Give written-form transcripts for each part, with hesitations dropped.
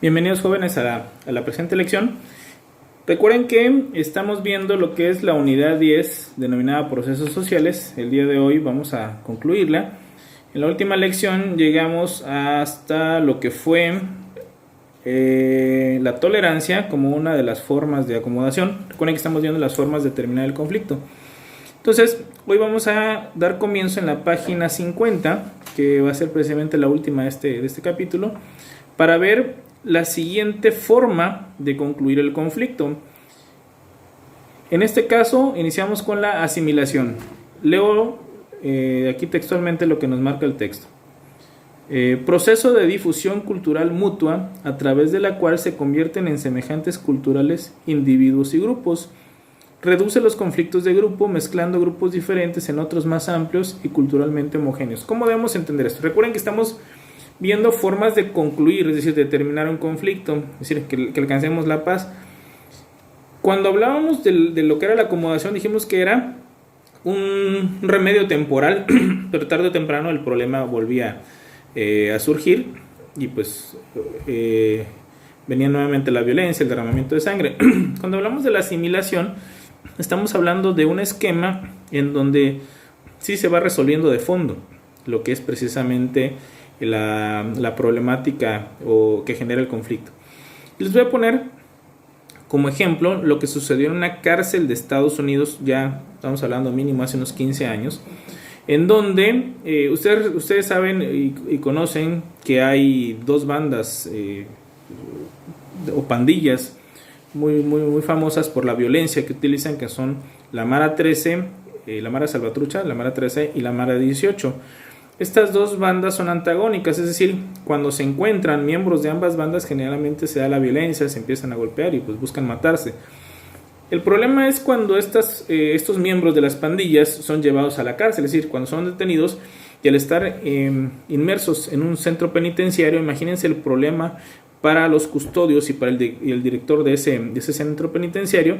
Bienvenidos jóvenes a la presente lección. Recuerden que estamos viendo lo que es la unidad 10 denominada procesos sociales. El día de hoy vamos a concluirla. En la última lección llegamos hasta lo que fue la tolerancia como una de las formas de acomodación. Recuerden que estamos viendo las formas de terminar el conflicto. Entonces, hoy vamos a dar comienzo en la página 50, que va a ser precisamente la última de este capítulo, para ver la siguiente forma de concluir el conflicto. En este caso, iniciamos con la asimilación. Leo aquí textualmente lo que nos marca el texto. Proceso de difusión cultural mutua a través de la cual se convierten en semejantes culturales individuos y grupos. Reduce los conflictos de grupo mezclando grupos diferentes en otros más amplios y culturalmente homogéneos. ¿Cómo debemos entender esto? Recuerden que estamos viendo formas de concluir, es decir, de terminar un conflicto, es decir, que alcancemos la paz. Cuando hablábamos de lo que era la acomodación, dijimos que era un remedio temporal, pero tarde o temprano el problema volvía a surgir y pues venía nuevamente la violencia, el derramamiento de sangre. Cuando hablamos de la asimilación, estamos hablando de un esquema en donde sí se va resolviendo de fondo lo que es precisamente la problemática o que genera el conflicto. Les voy a poner como ejemplo lo que sucedió en una cárcel de Estados Unidos, ya estamos hablando mínimo hace unos 15 años, en donde ustedes saben y conocen que hay dos bandas o pandillas muy famosas por la violencia que utilizan, que son la Mara 13, la Mara Salvatrucha, la Mara 13 y la Mara 18. Estas dos bandas son antagónicas, es decir, cuando se encuentran miembros de ambas bandas generalmente se da la violencia, se empiezan a golpear y pues buscan matarse. El problema es cuando estos miembros de las pandillas son llevados a la cárcel, es decir, cuando son detenidos y al estar inmersos en un centro penitenciario, imagínense el problema para los custodios y para el director de ese centro penitenciario,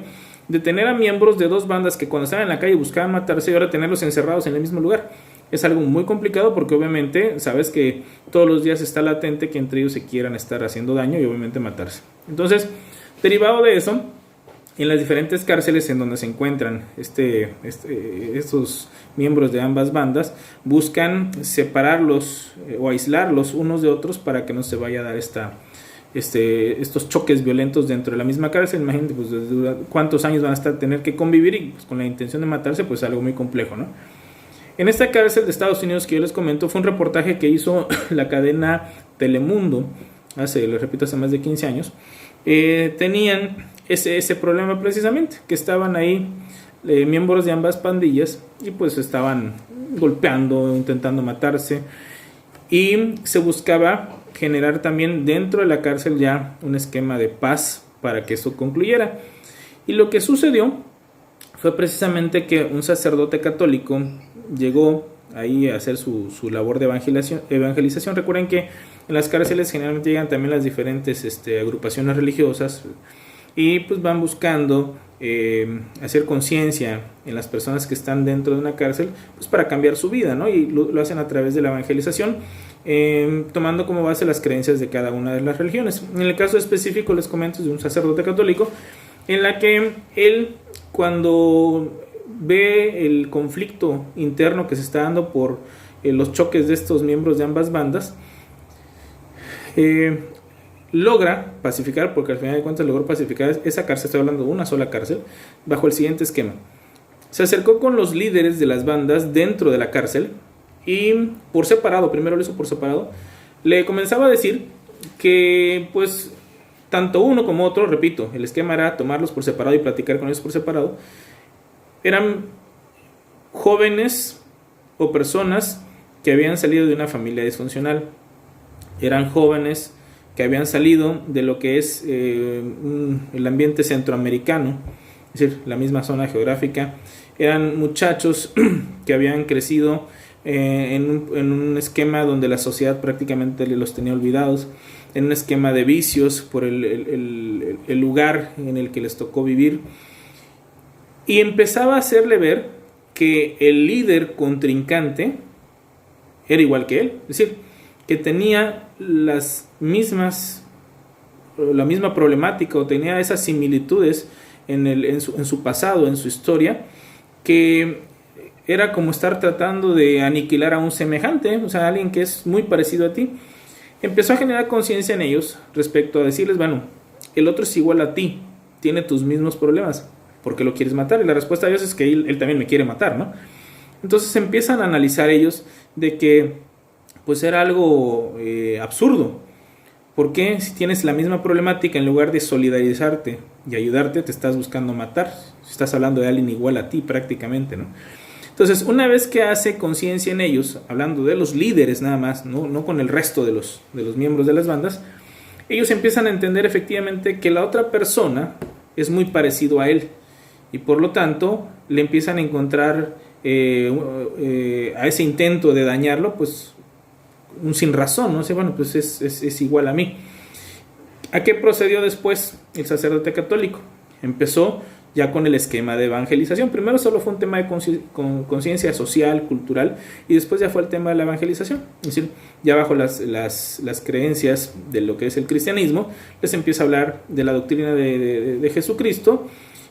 de tener a miembros de dos bandas que cuando estaban en la calle buscaban matarse y ahora tenerlos encerrados en el mismo lugar. Es algo muy complicado porque obviamente sabes que todos los días está latente que entre ellos se quieran estar haciendo daño y obviamente matarse. Entonces, derivado de eso, en las diferentes cárceles en donde se encuentran estos miembros de ambas bandas, buscan separarlos o aislarlos unos de otros para que no se vaya a dar estos choques violentos dentro de la misma cárcel. Imagínate pues, cuántos años van a tener que convivir y pues, con la intención de matarse, pues algo muy complejo, ¿no? En esta cárcel de Estados Unidos que yo les comento, fue un reportaje que hizo la cadena Telemundo, hace más de 15 años. Tenían ese problema precisamente, que estaban ahí miembros de ambas pandillas y pues estaban golpeando, intentando matarse, y se buscaba generar también dentro de la cárcel ya un esquema de paz para que eso concluyera. Y lo que sucedió fue precisamente que un sacerdote católico llegó ahí a hacer su labor de evangelización. Recuerden que en las cárceles generalmente llegan también las diferentes agrupaciones religiosas y pues van buscando hacer conciencia en las personas que están dentro de una cárcel pues para cambiar su vida, ¿no? Y lo hacen a través de la evangelización, tomando como base las creencias de cada una de las religiones. En el caso específico les comento de un sacerdote católico en la que él, cuando ve el conflicto interno que se está dando por los choques de estos miembros de ambas bandas, logra pacificar, porque al final de cuentas logró pacificar esa cárcel. Estoy hablando de una sola cárcel, bajo el siguiente esquema. Se acercó con los líderes de las bandas dentro de la cárcel y por separado, primero lo hizo por separado, le comenzaba a decir que pues tanto uno como otro, repito, el esquema era tomarlos por separado y platicar con ellos por separado, eran jóvenes o personas que habían salido de una familia disfuncional, eran jóvenes que habían salido de lo que es el ambiente centroamericano, es decir, la misma zona geográfica, eran muchachos que habían crecido en un esquema donde la sociedad prácticamente los tenía olvidados, en un esquema de vicios por el lugar en el que les tocó vivir, y empezaba a hacerle ver que el líder contrincante era igual que él, es decir, que tenía las mismas la misma problemática o tenía esas similitudes en su pasado, en su historia, que era como estar tratando de aniquilar a un semejante, o sea, alguien que es muy parecido a ti. Empezó a generar conciencia en ellos respecto a decirles, bueno, el otro es igual a ti, tiene tus mismos problemas, ¿por qué lo quieres matar? Y la respuesta de ellos es que él también me quiere matar, ¿no? Entonces empiezan a analizar ellos de que pues era algo absurdo. ¿Por qué si tienes la misma problemática, en lugar de solidarizarte y ayudarte, te estás buscando matar? Estás hablando de alguien igual a ti prácticamente, ¿no? Entonces, una vez que hace conciencia en ellos, hablando de los líderes nada más, no con el resto de los miembros de las bandas, ellos empiezan a entender efectivamente que la otra persona es muy parecido a él y por lo tanto le empiezan a encontrar a ese intento de dañarlo, pues un sin razón, ¿no? O sea, bueno, pues es igual a mí. ¿A qué procedió después el sacerdote católico? Empezó ya con el esquema de evangelización. Primero solo fue un tema de conciencia social, cultural, y después ya fue el tema de la evangelización. Es decir, ya bajo las creencias de lo que es el cristianismo, les empieza a hablar de la doctrina de Jesucristo.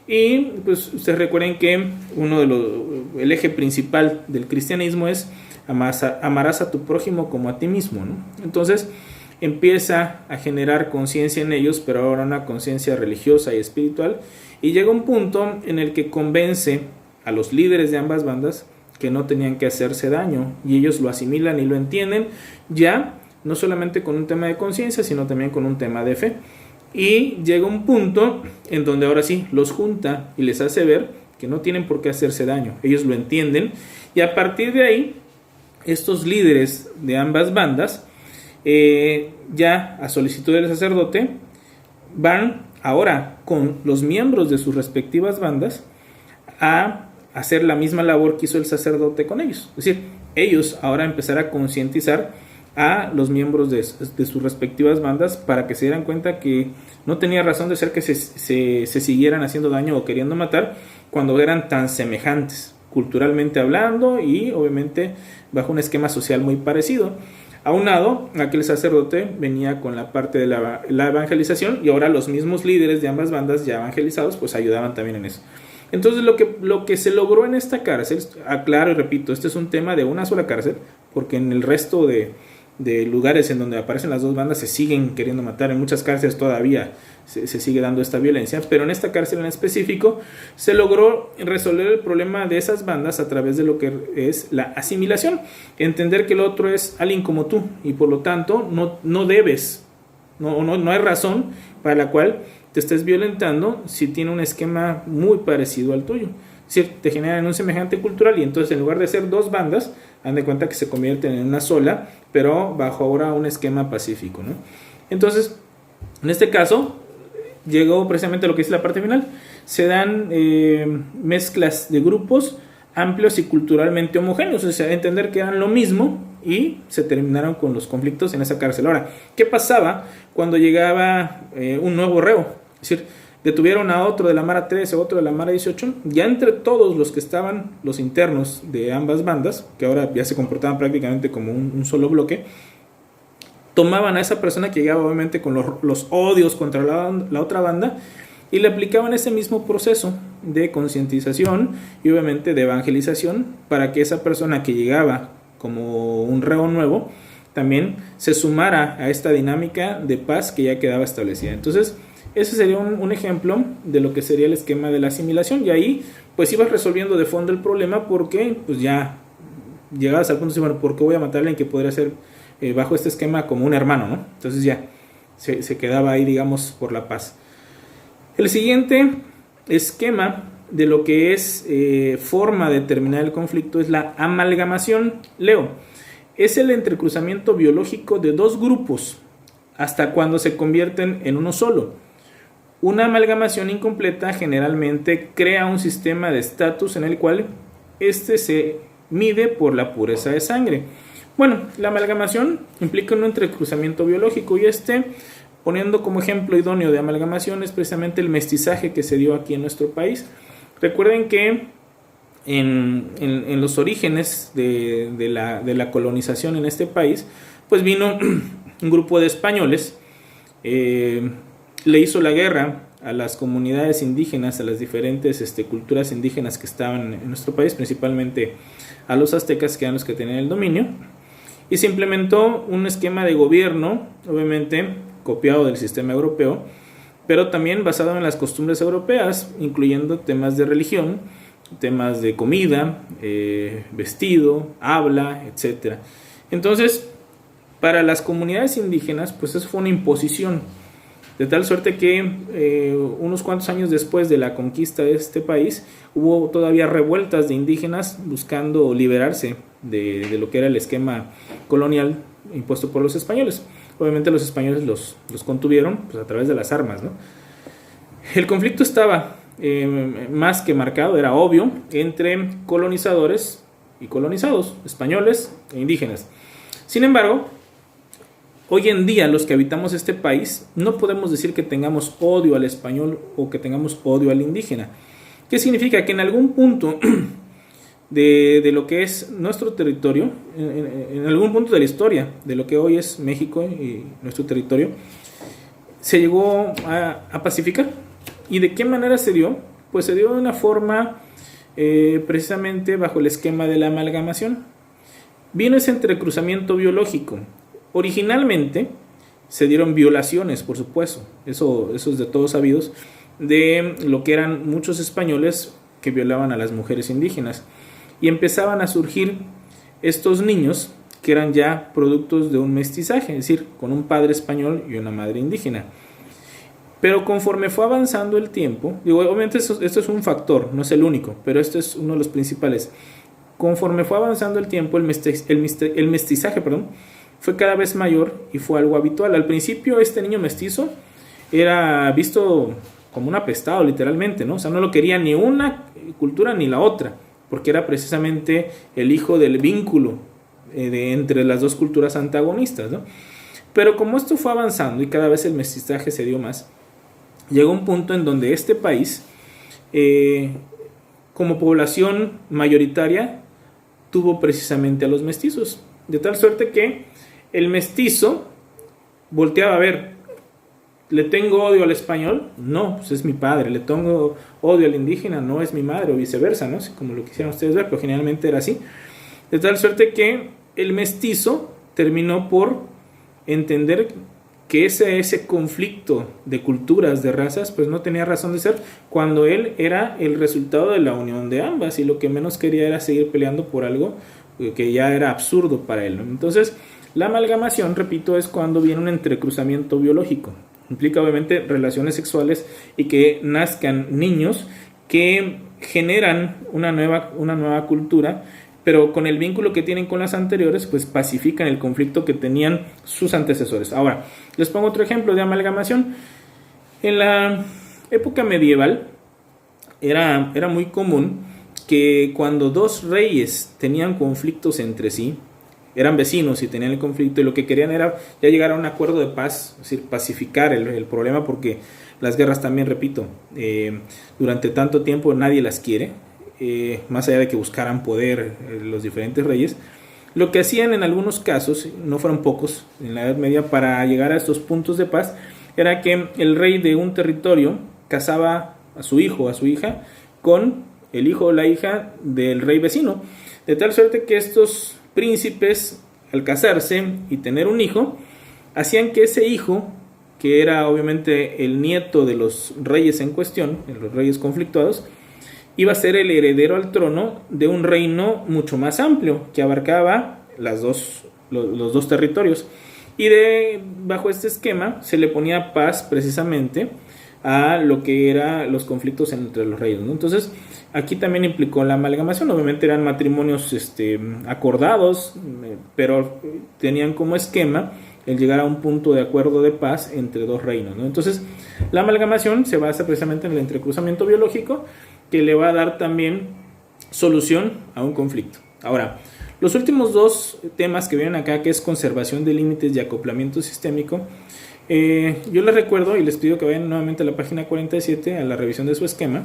Y pues ustedes recuerden que el eje principal del cristianismo es amarás a tu prójimo como a ti mismo, ¿no? Entonces empieza a generar conciencia en ellos, pero ahora una conciencia religiosa y espiritual, y llega un punto en el que convence a los líderes de ambas bandas que no tenían que hacerse daño, y ellos lo asimilan y lo entienden ya, no solamente con un tema de conciencia, sino también con un tema de fe. Y llega un punto en donde ahora sí los junta y les hace ver que no tienen por qué hacerse daño. Ellos lo entienden, y a partir de ahí estos líderes de ambas bandas, ya a solicitud del sacerdote, van ahora con los miembros de sus respectivas bandas a hacer la misma labor que hizo el sacerdote con ellos. Es decir, ellos ahora empezar a concientizar a los miembros de sus respectivas bandas para que se dieran cuenta que no tenía razón de ser que se siguieran haciendo daño o queriendo matar cuando eran tan semejantes, culturalmente hablando, y obviamente bajo un esquema social muy parecido. Aunado a que el sacerdote venía con la parte de la evangelización, y ahora los mismos líderes de ambas bandas ya evangelizados pues ayudaban también en eso. Entonces lo que se logró en esta cárcel, aclaro y repito, este es un tema de una sola cárcel, porque en el resto de lugares en donde aparecen las dos bandas se siguen queriendo matar. En muchas cárceles todavía se sigue dando esta violencia, pero en esta cárcel en específico se logró resolver el problema de esas bandas a través de lo que es la asimilación, entender que el otro es alguien como tú y por lo tanto no hay razón para la cual te estés violentando si tiene un esquema muy parecido al tuyo. Es decir, te generan un semejante cultural, y entonces en lugar de ser dos bandas, dan de cuenta que se convierten en una sola, pero bajo ahora un esquema pacífico, ¿no? Entonces, en este caso, llegó precisamente lo que es la parte final. Se dan mezclas de grupos amplios y culturalmente homogéneos, o sea, entender que eran lo mismo, y se terminaron con los conflictos en esa cárcel. Ahora, ¿qué pasaba cuando llegaba un nuevo reo? Es decir, detuvieron a otro de la Mara 13, otro de la Mara 18, ya entre todos los que estaban, los internos de ambas bandas, que ahora ya se comportaban prácticamente como un solo bloque, tomaban a esa persona que llegaba obviamente con los odios contra la otra banda, y le aplicaban ese mismo proceso de concientización y obviamente de evangelización para que esa persona que llegaba como un reo nuevo también se sumara a esta dinámica de paz que ya quedaba establecida. Entonces, ese sería un ejemplo de lo que sería el esquema de la asimilación, y ahí pues ibas resolviendo de fondo el problema, porque pues ya llegabas al punto de decir, bueno, ¿por qué voy a matar a alguien que podría ser bajo este esquema como un hermano, ¿no? Entonces ya se quedaba ahí, digamos, por la paz. El siguiente esquema de lo que es forma de terminar el conflicto es la amalgamación. Leo, es el entrecruzamiento biológico de dos grupos hasta cuando se convierten en uno solo. Una amalgamación incompleta generalmente crea un sistema de estatus en el cual este se mide por la pureza de sangre. Bueno, la amalgamación implica un entrecruzamiento biológico, y poniendo como ejemplo idóneo de amalgamación, es precisamente el mestizaje que se dio aquí en nuestro país. Recuerden que en los orígenes de la colonización en este país, pues vino un grupo de españoles le hizo la guerra a las comunidades indígenas, a las diferentes culturas indígenas que estaban en nuestro país, principalmente a los aztecas, que eran los que tenían el dominio, y se implementó un esquema de gobierno, obviamente copiado del sistema europeo, pero también basado en las costumbres europeas, incluyendo temas de religión, temas de comida, vestido, habla, etc. Entonces, para las comunidades indígenas, pues eso fue una imposición, de tal suerte que unos cuantos años después de la conquista de este país, hubo todavía revueltas de indígenas buscando liberarse de lo que era el esquema colonial impuesto por los españoles. Obviamente los españoles los contuvieron pues, a través de las armas, ¿no? El conflicto estaba más que marcado, era obvio, entre colonizadores y colonizados, españoles e indígenas. Sin embargo, hoy en día los que habitamos este país no podemos decir que tengamos odio al español o que tengamos odio al indígena. ¿Qué significa? Que en algún punto de lo que es nuestro territorio, en algún punto de la historia de lo que hoy es México y nuestro territorio, se llegó a pacificar. ¿Y de qué manera se dio? Pues se dio de una forma precisamente bajo el esquema de la amalgamación. Vino ese entrecruzamiento biológico. Originalmente se dieron violaciones, por supuesto, eso es de todos sabidos, de lo que eran muchos españoles que violaban a las mujeres indígenas. Y empezaban a surgir estos niños que eran ya productos de un mestizaje, es decir, con un padre español y una madre indígena. Pero conforme fue avanzando el tiempo, obviamente esto es un factor, no es el único, pero este es uno de los principales. Conforme fue avanzando el tiempo, el mestizaje, fue cada vez mayor y fue algo habitual. Al principio este niño mestizo era visto como un apestado, literalmente, ¿no? O sea, no lo quería ni una cultura ni la otra, porque era precisamente el hijo del vínculo entre las dos culturas antagonistas, ¿no? Pero como esto fue avanzando y cada vez el mestizaje se dio más, llegó un punto en donde este país, como población mayoritaria, tuvo precisamente a los mestizos, de tal suerte que el mestizo volteaba a ver, ¿le tengo odio al español? No, pues es mi padre. ¿Le tengo odio al indígena? No, es mi madre, o viceversa, ¿no? Como lo quisieran ustedes ver, pero generalmente era así. De tal suerte que el mestizo terminó por entender que ese conflicto de culturas, de razas, pues no tenía razón de ser, cuando él era el resultado de la unión de ambas, y lo que menos quería era seguir peleando por algo que ya era absurdo para él, ¿no? Entonces, la amalgamación, repito, es cuando viene un entrecruzamiento biológico. Implica obviamente relaciones sexuales y que nazcan niños que generan una nueva cultura, pero con el vínculo que tienen con las anteriores, pues pacifican el conflicto que tenían sus antecesores. Ahora, les pongo otro ejemplo de amalgamación. En la época medieval era muy común que cuando dos reyes tenían conflictos entre sí, eran vecinos y tenían el conflicto, y lo que querían era ya llegar a un acuerdo de paz, es decir, pacificar el problema, porque las guerras también, repito, durante tanto tiempo nadie las quiere, más allá de que buscaran poder los diferentes reyes. Lo que hacían en algunos casos, no fueron pocos en la Edad Media, para llegar a estos puntos de paz, era que el rey de un territorio casaba a su hijo o a su hija con el hijo o la hija del rey vecino, de tal suerte que estos príncipes, al casarse y tener un hijo, hacían que ese hijo, que era obviamente el nieto de los reyes en cuestión, de los reyes conflictuados, iba a ser el heredero al trono de un reino mucho más amplio, que abarcaba los dos territorios. Y bajo este esquema se le ponía paz precisamente a lo que eran los conflictos entre los reyes, ¿no? Entonces, aquí también implicó la amalgamación. Obviamente eran matrimonios acordados, pero tenían como esquema el llegar a un punto de acuerdo de paz entre dos reinos, ¿no? Entonces, la amalgamación se basa precisamente en el entrecruzamiento biológico, que le va a dar también solución a un conflicto. Ahora, los últimos dos temas que vienen acá, que es conservación de límites y acoplamiento sistémico, yo les recuerdo y les pido que vayan nuevamente a la página 47, a la revisión de su esquema,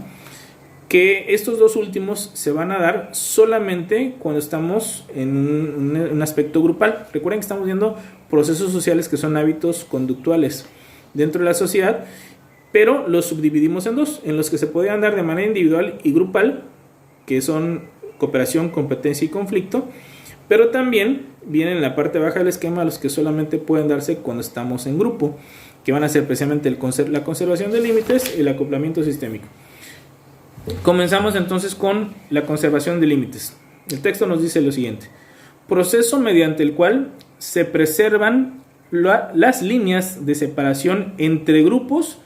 que estos dos últimos se van a dar solamente cuando estamos en un aspecto grupal. Recuerden que estamos viendo procesos sociales que son hábitos conductuales. dentro de la sociedad, pero los subdividimos en dos, en los que se podían dar de manera individual y grupal, que son cooperación, competencia y conflicto, pero también vienen en la parte baja del esquema los que solamente pueden darse cuando estamos en grupo, que van a ser precisamente la conservación de límites y el acoplamiento sistémico. Comenzamos entonces con la conservación de límites. El texto nos dice lo siguiente: proceso mediante el cual se preservan las líneas de separación entre grupos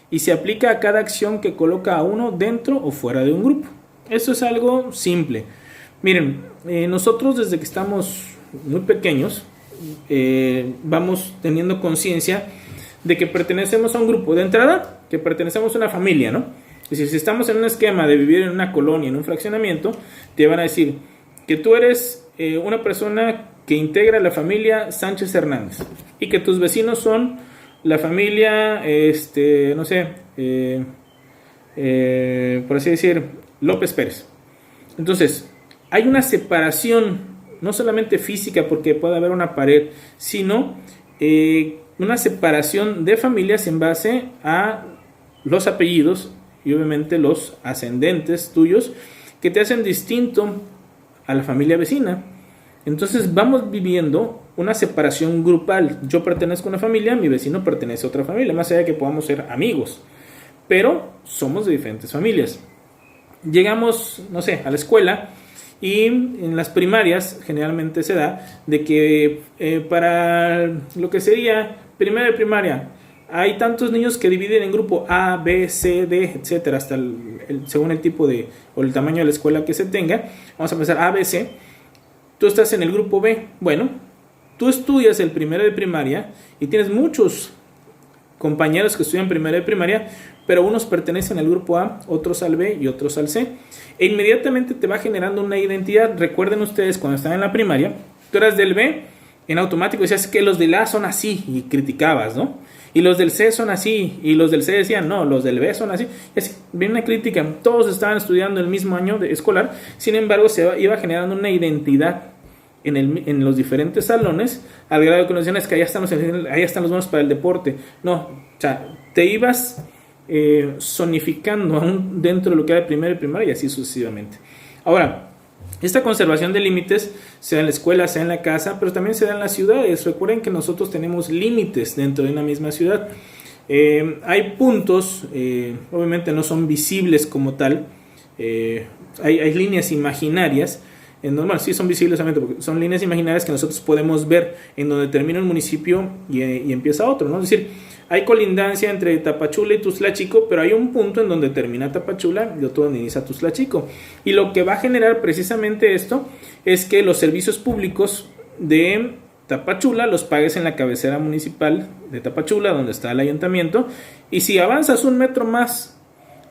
y se aplica a cada acción que coloca a uno dentro o fuera de un grupo. Esto es algo simple. Miren, nosotros desde que estamos muy pequeños vamos teniendo conciencia de que pertenecemos a un grupo. De entrada, que pertenecemos a una familia, ¿no? Es decir, si estamos en un esquema de vivir en una colonia, en un fraccionamiento, te van a decir que tú eres una persona que integra la familia Sánchez Hernández y que tus vecinos son la familia, no sé, por así decir, López Pérez. Entonces, hay una separación, no solamente física porque puede haber una pared, sino una separación de familias en base a los apellidos y obviamente los ascendentes tuyos que te hacen distinto a la familia vecina. Entonces vamos viviendo una separación grupal. Yo pertenezco a una familia, mi vecino pertenece a otra familia, más allá de que podamos ser amigos, pero somos de diferentes familias. Llegamos, no sé, a la escuela y en las primarias generalmente se da de que para lo que sería primera de primaria hay tantos niños que dividen en grupo A, B, C, D, etcétera, hasta según el tipo de o el tamaño de la escuela que se tenga. Vamos a empezar A, B, C. Tú estás en el grupo B. Bueno, tú estudias el primero de primaria y tienes muchos compañeros que estudian primero de primaria, pero unos pertenecen al grupo A, otros al B y otros al C. E inmediatamente te va generando una identidad. Recuerden ustedes cuando estaban en la primaria, tú eras del B, en automático decías que los del A son así y criticabas, ¿no? Y los del C son así, y los del C decían, no, los del B son así. Y así, viene una crítica, todos estaban estudiando el mismo año escolar, sin embargo iba generando una identidad en los diferentes salones, al grado que nos decían, es que allá están los buenos para el deporte. No, o sea, te ibas zonificando aún dentro de lo que era primero y primaria y así sucesivamente. Ahora, esta conservación de límites se da en la escuela, se da en la casa, pero también se da en las ciudades. Recuerden que nosotros tenemos límites dentro de una misma ciudad. Hay puntos, obviamente no son visibles como tal, hay líneas imaginarias. Normal, sí son visibles, porque son líneas imaginarias que nosotros podemos ver en donde termina un municipio y empieza otro, ¿no? Es decir, hay colindancia entre Tapachula y Tuxtla-Chico, pero hay un punto en donde termina Tapachula y otro donde inicia Tuxtla-Chico. Y lo que va a generar precisamente esto es que los servicios públicos de Tapachula los pagues en la cabecera municipal de Tapachula, donde está el ayuntamiento, y si avanzas un metro más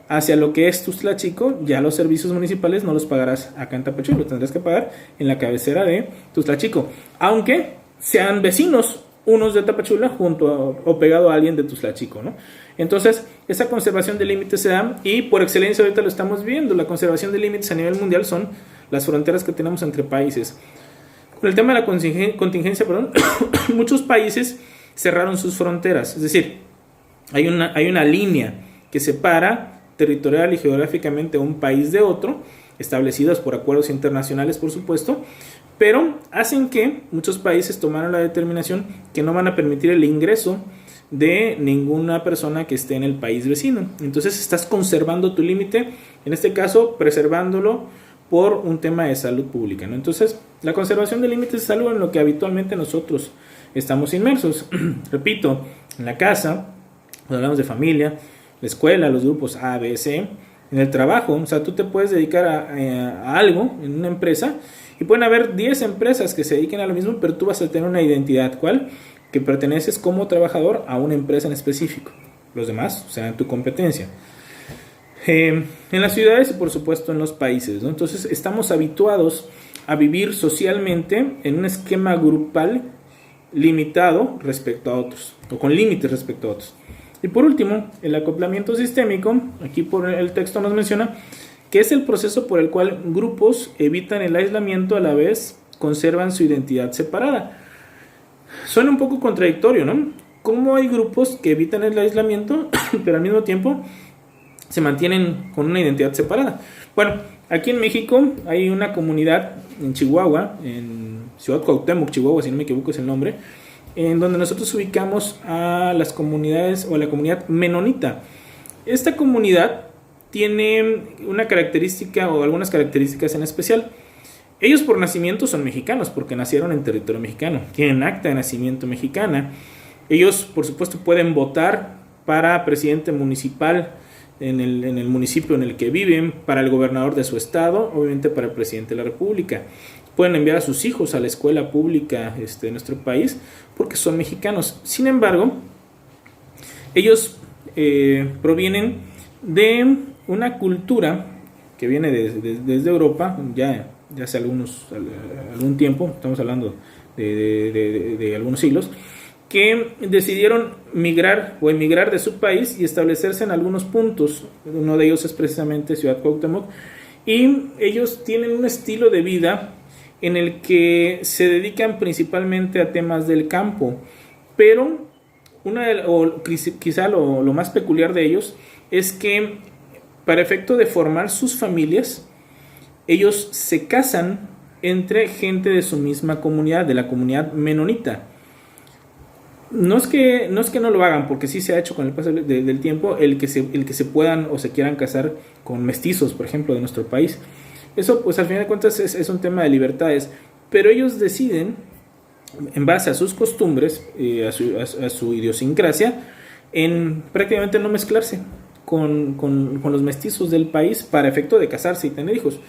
hacia lo que es Tuxtla-Chico, ya los servicios municipales no los pagarás acá en Tapachula, los tendrás que pagar en la cabecera de Tuxtla-Chico, aunque sean vecinos unos de Tapachula o pegado a alguien de Tuxtla-Chico, ¿no? Entonces, esa conservación de límites se da y por excelencia ahorita lo estamos viendo. La conservación de límites a nivel mundial son las fronteras que tenemos entre países. Con el tema de la contingencia, muchos países cerraron sus fronteras, es decir, hay una línea que separa territorial y geográficamente un país de otro, establecidas por acuerdos internacionales, por supuesto, pero hacen que muchos países tomaron la determinación que no van a permitir el ingreso de ninguna persona que esté en el país vecino. Entonces estás conservando tu límite, en este caso preservándolo por un tema de salud pública, ¿no? Entonces la conservación de límites es algo en lo que habitualmente nosotros estamos inmersos. Repito, en la casa, cuando hablamos de familia, la escuela, los grupos A, B, C, en el trabajo, o sea, tú te puedes dedicar a algo en una empresa y pueden haber 10 empresas que se dediquen a lo mismo, pero tú vas a tener una identidad, ¿cuál? Que perteneces como trabajador a una empresa en específico. Los demás serán tu competencia. En las ciudades y por supuesto en los países, ¿no? Entonces estamos habituados a vivir socialmente en un esquema grupal limitado respecto a otros, o con límites respecto a otros. Y por último, el acoplamiento sistémico, aquí por el texto nos menciona que es el proceso por el cual grupos evitan el aislamiento, a la vez conservan su identidad separada. Suena un poco contradictorio, ¿no? cómo hay grupos que evitan el aislamiento, pero al mismo tiempo se mantienen con una identidad separada. Bueno, aquí en México hay una comunidad en Chihuahua, en Ciudad Cuauhtémoc, Chihuahua, si no me equivoco es el nombre, en donde nosotros ubicamos a las comunidades o a la comunidad menonita. Esta comunidad tiene una característica o algunas características en especial. Ellos por nacimiento son mexicanos porque nacieron en territorio mexicano, tienen acta de nacimiento mexicana. Ellos, por supuesto, pueden votar para presidente municipal en el municipio en el que viven, para el gobernador de su estado, obviamente para el presidente de la república. Pueden enviar a sus hijos a la escuela pública de nuestro país porque son mexicanos. Sin embargo, ellos provienen de una cultura que viene desde Europa, ya hace algún tiempo, estamos hablando de algunos siglos, que decidieron migrar o emigrar de su país y establecerse en algunos puntos. Uno de ellos es precisamente Ciudad Cuauhtémoc, y ellos tienen un estilo de vida en el que se dedican principalmente a temas del campo, pero quizá lo más peculiar de ellos es que para efecto de formar sus familias, ellos se casan entre gente de su misma comunidad, de la comunidad menonita. No es que no lo hagan, porque sí se ha hecho con el paso del tiempo el que se puedan o se quieran casar con mestizos, por ejemplo, de nuestro país. Eso, pues al final de cuentas es un tema de libertades, pero ellos deciden, en base a sus costumbres, a su idiosincrasia, en prácticamente no mezclarse con los mestizos del país para efecto de casarse y tener hijos.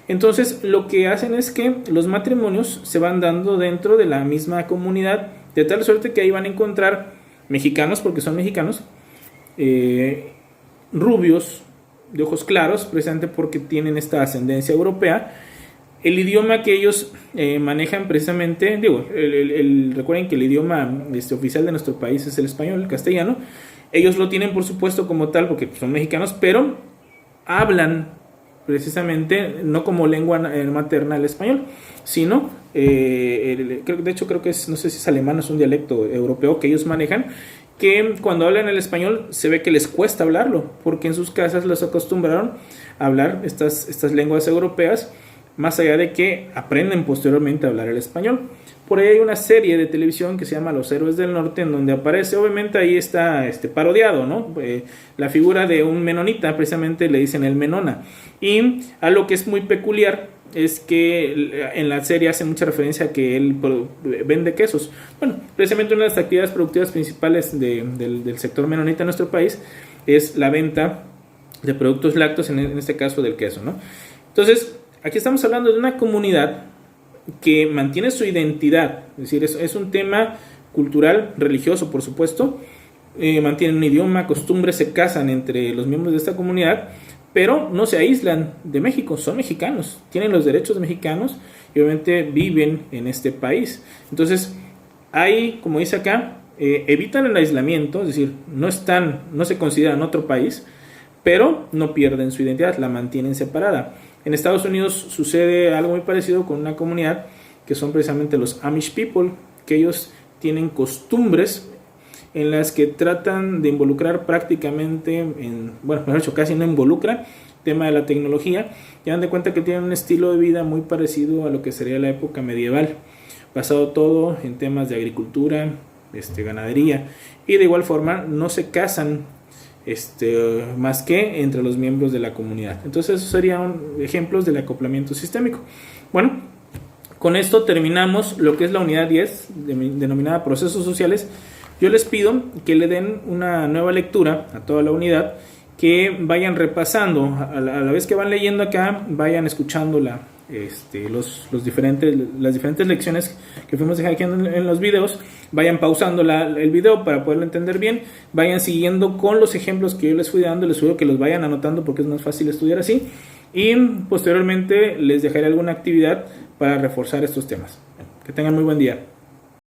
Entonces lo que hacen es que los matrimonios se van dando dentro de la misma comunidad, de tal suerte que ahí van a encontrar mexicanos, porque son mexicanos, rubios, de ojos claros, precisamente porque tienen esta ascendencia europea. El idioma que ellos manejan precisamente, recuerden que el idioma oficial de nuestro país es el español, el castellano. Ellos lo tienen por supuesto como tal porque son mexicanos, pero hablan precisamente no como lengua materna el español, sino creo que es, no sé si es alemán o es un dialecto europeo que ellos manejan, que cuando hablan el español se ve que les cuesta hablarlo, porque en sus casas los acostumbraron a hablar estas lenguas europeas, más allá de que aprenden posteriormente a hablar el español. Por ahí hay una serie de televisión que se llama Los Héroes del Norte, en donde aparece, obviamente ahí está parodiado, ¿no? La figura de un menonita, precisamente le dicen el menona. Y algo que es muy peculiar es que en la serie hace mucha referencia a que él vende quesos. Bueno, precisamente una de las actividades productivas principales del sector menonita en nuestro país es la venta de productos lácteos, en este caso del queso, ¿no? Entonces, aquí estamos hablando de una comunidad que mantiene su identidad, es decir, es un tema cultural, religioso, por supuesto, mantienen un idioma, costumbres, se casan entre los miembros de esta comunidad, pero no se aíslan de México, son mexicanos, tienen los derechos mexicanos y obviamente viven en este país. Entonces, hay, como dice acá, evitan el aislamiento, es decir, no se consideran otro país, pero no pierden su identidad, la mantienen separada. En Estados Unidos sucede algo muy parecido con una comunidad que son precisamente los Amish People, que ellos tienen costumbres en las que tratan de involucrar prácticamente, mejor dicho, casi no involucran el tema de la tecnología, y dan de cuenta que tienen un estilo de vida muy parecido a lo que sería la época medieval, basado todo en temas de agricultura, ganadería, y de igual forma no se casan más que entre los miembros de la comunidad. Entonces esos serían ejemplos del acoplamiento sistémico. Bueno, con esto terminamos lo que es la unidad 10 denominada procesos sociales. Yo les pido que le den una nueva lectura a toda la unidad, que vayan repasando a la vez que van leyendo acá, vayan escuchando las diferentes lecciones que fuimos dejando en los videos, vayan pausando el video para poderlo entender bien, vayan siguiendo con los ejemplos que yo les fui dando, les sugiero que los vayan anotando porque es más fácil estudiar así, y posteriormente les dejaré alguna actividad para reforzar estos temas. Que tengan muy buen día.